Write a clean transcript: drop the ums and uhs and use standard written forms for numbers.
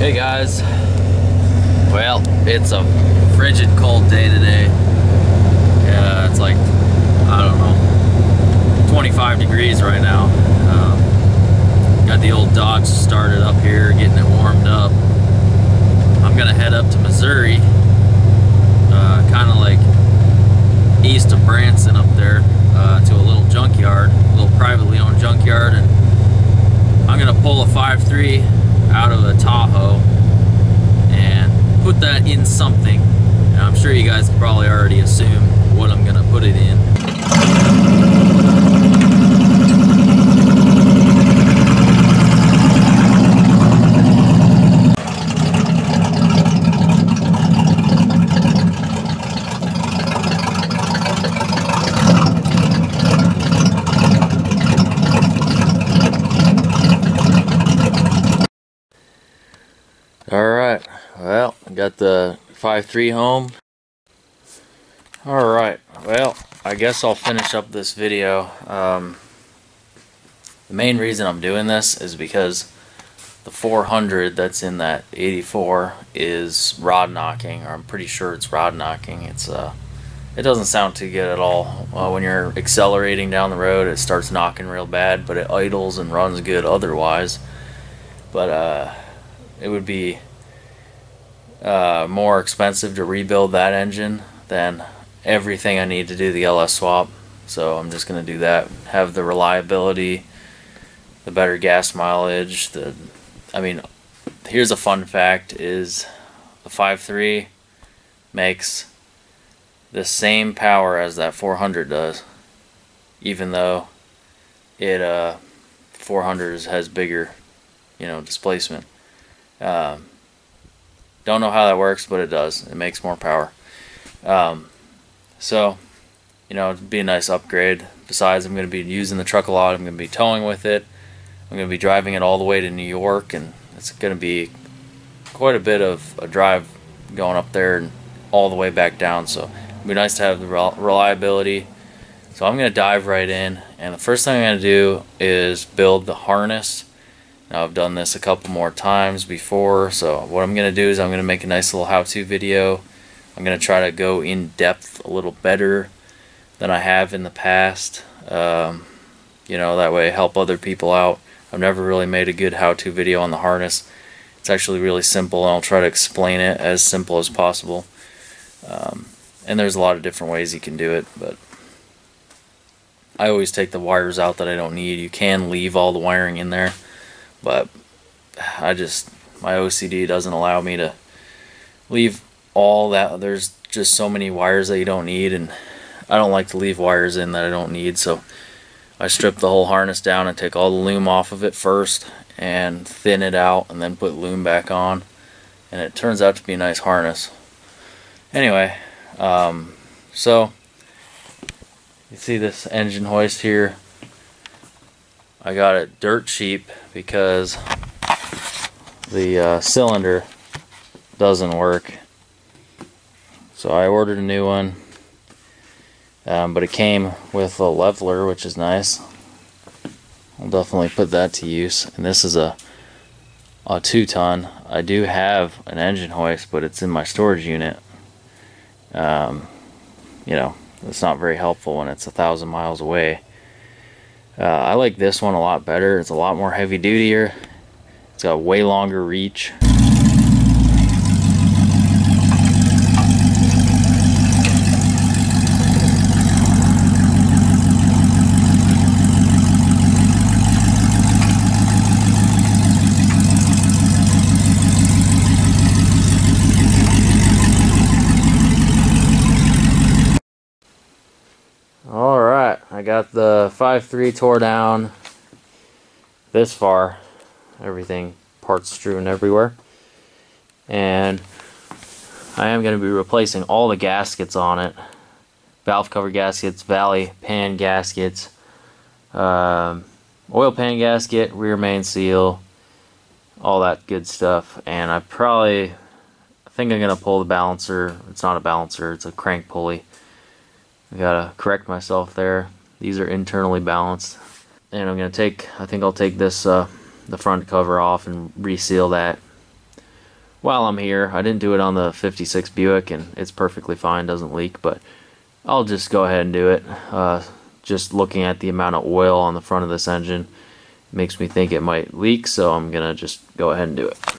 Hey guys, well, it's a frigid cold day today. It's like, I don't know, 25 degrees right now. Got the old Dodge started up here, getting it warmed up. I'm gonna head up to Missouri, kind of like east of Branson up there, to a little junkyard, a little privately owned junkyard, and I'm gonna pull a 5.3 out of a Tahoe and put that in something. And I'm sure you guys can probably already assume what I'm gonna put it in. Alright, well, got the 5.3 home. Alright, well, I guess I'll finish up this video. The main reason I'm doing this is because the 400 that's in that 84 is rod knocking, or I'm pretty sure it's rod knocking. It doesn't sound too good at all. When you're accelerating down the road, it starts knocking real bad, but it idles and runs good otherwise. But it would be more expensive to rebuild that engine than everything I need to do the LS swap. So I'm just going to do that. Have the reliability, the better gas mileage. I mean, here's a fun fact: is the 5.3 makes the same power as that 400 does, even though it 400 has bigger, displacement. Don't know how that works, but it does. It makes more power. So, it'd be a nice upgrade. Besides, I'm going to be using the truck a lot. I'm going to be towing with it. I'm going to be driving it all the way to New York, and it's going to be quite a bit of a drive going up there and all the way back down. So, it'd be nice to have the reliability. So, I'm going to dive right in, and the first thing I'm going to do is build the harness. Now, I've done this a couple more times before, so what I'm going to do is I'm going to make a nice little how-to video. I'm going to try to go in depth a little better than I have in the past. That way help other people out. I've never really made a good how-to video on the harness. It's actually really simple, and I'll try to explain it as simple as possible. And there's a lot of different ways you can do it, but I always take the wires out that I don't need. You can leave all the wiring in there, but my OCD doesn't allow me to leave all that. There's just so many wires that you don't need, and I don't like to leave wires in that I don't need, so I strip the whole harness down and take all the loom off of it first and thin it out and then put loom back on, and it turns out to be a nice harness. Anyway, so you see this engine hoist here. I got it dirt cheap because the cylinder doesn't work. So I ordered a new one, but it came with a leveler, which is nice. I'll definitely put that to use. And this is a 2-ton. I do have an engine hoist, but it's in my storage unit. It's not very helpful when it's 1,000 miles away. I like this one a lot better. It's a lot more heavy dutier. It's got way longer reach. Alright, I got the 5.3 tore down this far. Everything, parts strewn everywhere. And I am going to be replacing all the gaskets on it. Valve cover gaskets, valley pan gaskets, oil pan gasket, rear main seal, all that good stuff. And I think I'm going to pull the balancer. It's not a balancer, it's a crank pulley. I gotta correct myself there. These are internally balanced. And I think I'll take this the front cover off and reseal that. while I'm here. I didn't do it on the 56 Buick, and it's perfectly fine, doesn't leak, but I'll just go ahead and do it. Just looking at the amount of oil on the front of this engine makes me think it might leak, so I'm gonna just go ahead and do it.